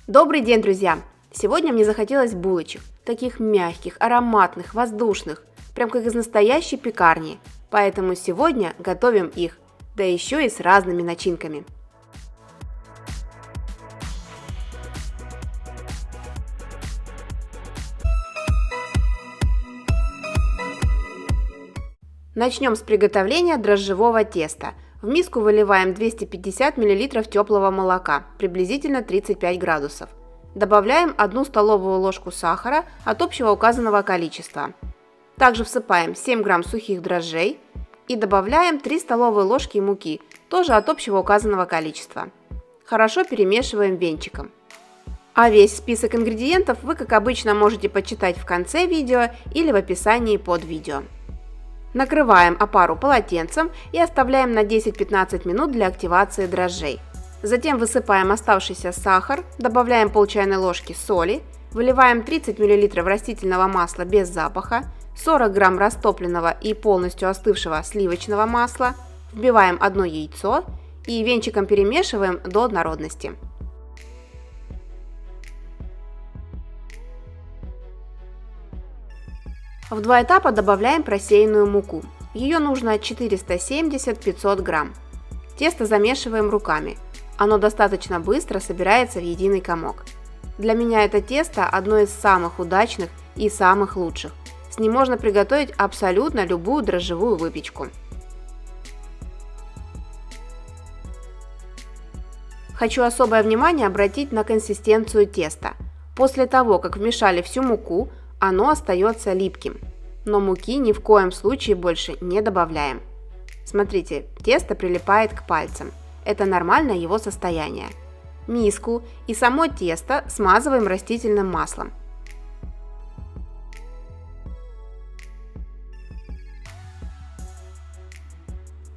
Добрый день, друзья! Сегодня мне захотелось булочек, таких мягких, ароматных, воздушных, прям как из настоящей пекарни. Поэтому сегодня готовим их, да еще и с разными начинками. Начнем с приготовления дрожжевого теста. В миску выливаем 250 мл теплого молока, приблизительно 35 градусов. Добавляем 1 столовую ложку сахара от общего указанного количества. Также всыпаем 7 грамм сухих дрожжей и добавляем 3 столовые ложки муки, тоже от общего указанного количества. Хорошо перемешиваем венчиком. А весь список ингредиентов вы, как обычно, можете почитать в конце видео или в описании под видео. Накрываем опару полотенцем и оставляем на 10-15 минут для активации дрожжей. Затем высыпаем оставшийся сахар, добавляем пол чайной ложки соли, выливаем 30 мл растительного масла без запаха, 40 грамм растопленного и полностью остывшего сливочного масла, вбиваем одно яйцо и венчиком перемешиваем до однородности. В два этапа добавляем просеянную муку. Ее нужно 470-500 грамм. Тесто замешиваем руками. Оно достаточно быстро собирается в единый комок. Для меня это тесто одно из самых удачных и самых лучших. С ним можно приготовить абсолютно любую дрожжевую выпечку. Хочу особое внимание обратить на консистенцию теста. После того, как вмешали всю муку, оно остается липким, но муки ни в коем случае больше не добавляем. Смотрите, тесто прилипает к пальцам, это нормальное его состояние. Миску и само тесто смазываем растительным маслом.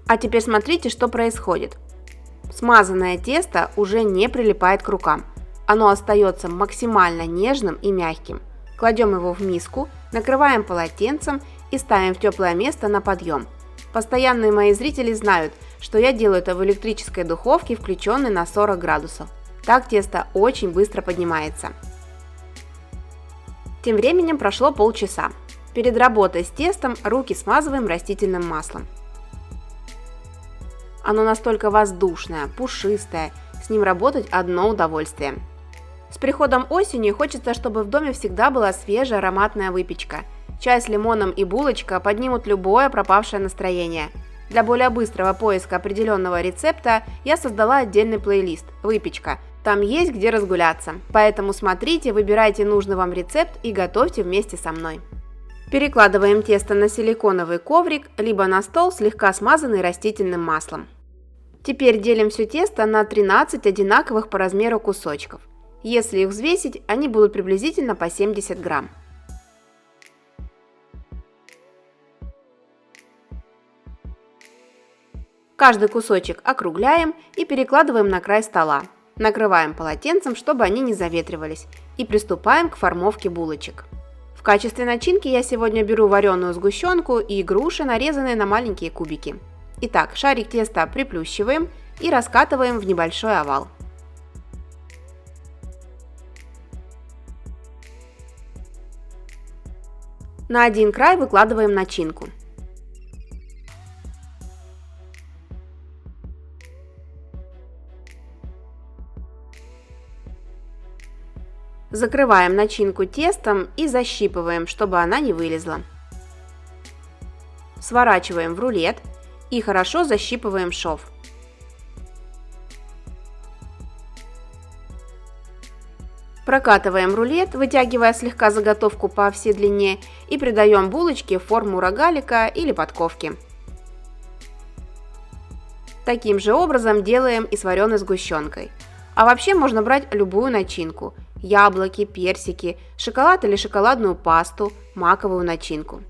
А теперь смотрите, что происходит. Смазанное тесто уже не прилипает к рукам, оно остается максимально нежным и мягким. Кладем его в миску, накрываем полотенцем и ставим в теплое место на подъем. Постоянные мои зрители знают, что я делаю это в электрической духовке, включенной на 40 градусов. Так тесто очень быстро поднимается. Тем временем прошло полчаса. Перед работой с тестом руки смазываем растительным маслом. Оно настолько воздушное, пушистое, с ним работать одно удовольствие. С приходом осени хочется, чтобы в доме всегда была свежая ароматная выпечка. Чай с лимоном и булочка поднимут любое пропавшее настроение. Для более быстрого поиска определенного рецепта я создала отдельный плейлист «Выпечка». Там есть где разгуляться. Поэтому смотрите, выбирайте нужный вам рецепт и готовьте вместе со мной. Перекладываем тесто на силиконовый коврик, либо на стол, слегка смазанный растительным маслом. Теперь делим все тесто на 13 одинаковых по размеру кусочков. Если их взвесить, они будут приблизительно по 70 грамм. Каждый кусочек округляем и перекладываем на край стола. Накрываем полотенцем, чтобы они не заветривались, и приступаем к формовке булочек. В качестве начинки я сегодня беру вареную сгущенку и груши, нарезанные на маленькие кубики. Итак, шарик теста приплющиваем и раскатываем в небольшой овал. На один край выкладываем начинку. Закрываем начинку тестом и защипываем, чтобы она не вылезла. Сворачиваем в рулет и хорошо защипываем шов. Прокатываем рулет, вытягивая слегка заготовку по всей длине, и придаем булочке форму рогалика или подковки. Таким же образом делаем и с вареной сгущенкой. А вообще можно брать любую начинку – яблоки, персики, шоколад или шоколадную пасту, маковую начинку.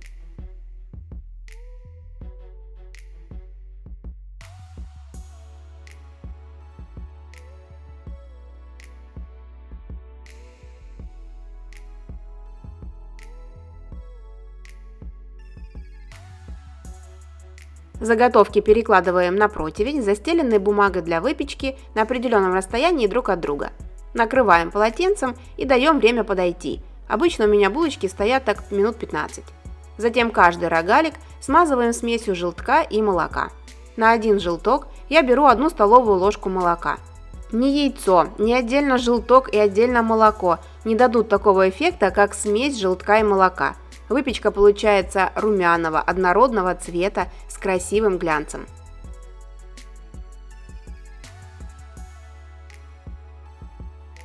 Заготовки перекладываем на противень, застеленный бумагой для выпечки на определенном расстоянии друг от друга. Накрываем полотенцем и даем время подойти. Обычно у меня булочки стоят так минут 15. Затем каждый рогалик смазываем смесью желтка и молока. На один желток я беру 1 столовую ложку молока. Ни яйцо, ни отдельно желток и отдельно молоко не дадут такого эффекта, как смесь желтка и молока. Выпечка получается румяного, однородного цвета с красивым глянцем.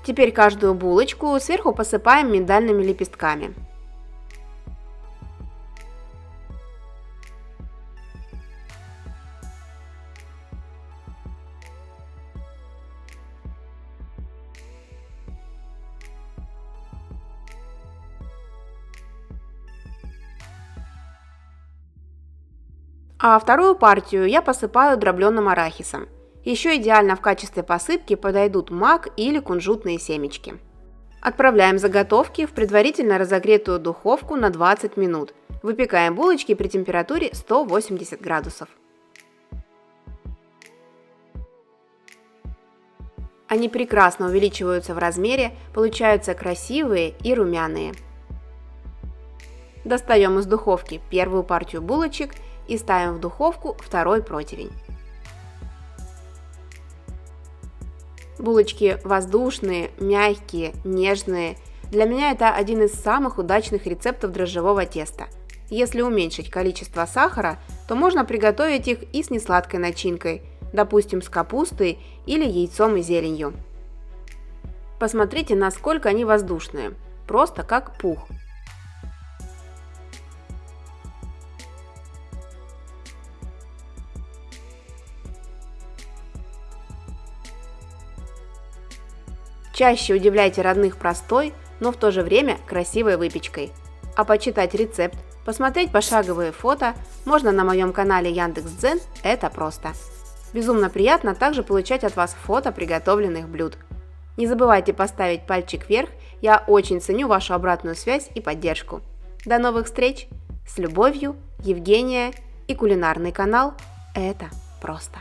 Теперь каждую булочку сверху посыпаем миндальными лепестками. А вторую партию я посыпаю дробленым арахисом. Еще идеально в качестве посыпки подойдут мак или кунжутные семечки. Отправляем заготовки в предварительно разогретую духовку на 20 минут. Выпекаем булочки при температуре 180 градусов. Они прекрасно увеличиваются в размере, получаются красивые и румяные. Достаем из духовки первую партию булочек и ставим в духовку второй противень. Булочки воздушные, мягкие, нежные. Для меня это один из самых удачных рецептов дрожжевого теста. Если уменьшить количество сахара, то можно приготовить их и с несладкой начинкой, допустим, с капустой или яйцом и зеленью. Посмотрите, насколько они воздушные, просто как пух. Чаще удивляйте родных простой, но в то же время красивой выпечкой. А почитать рецепт, посмотреть пошаговые фото можно на моем канале Яндекс.Дзен, это просто. Безумно приятно также получать от вас фото приготовленных блюд. Не забывайте поставить пальчик вверх, я очень ценю вашу обратную связь и поддержку. До новых встреч! С любовью, Евгения и кулинарный канал «Это просто».